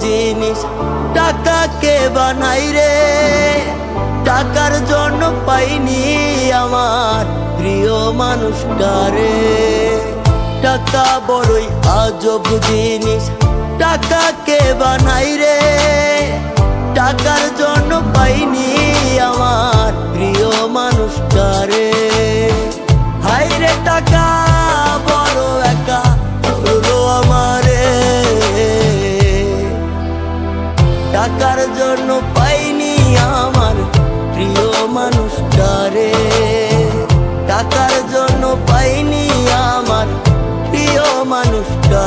জিনিস টাকাকে বানাই রে, টাকার জন্য পাইনি আমার প্রিয় মানুষটারে। টাকা বড়ই আজব জিনিস টাকাকে বানাই রে, টাকার জন্য পাইনি আমার প্রিয় মানুষটারে। হাই রে টাকা বড় একা হলো আমারে, টাকার জন্য পাইনি আমার প্রিয় মানুষটারে, টাকার জন্য পাইনি আমার প্রিয় মানুষটা।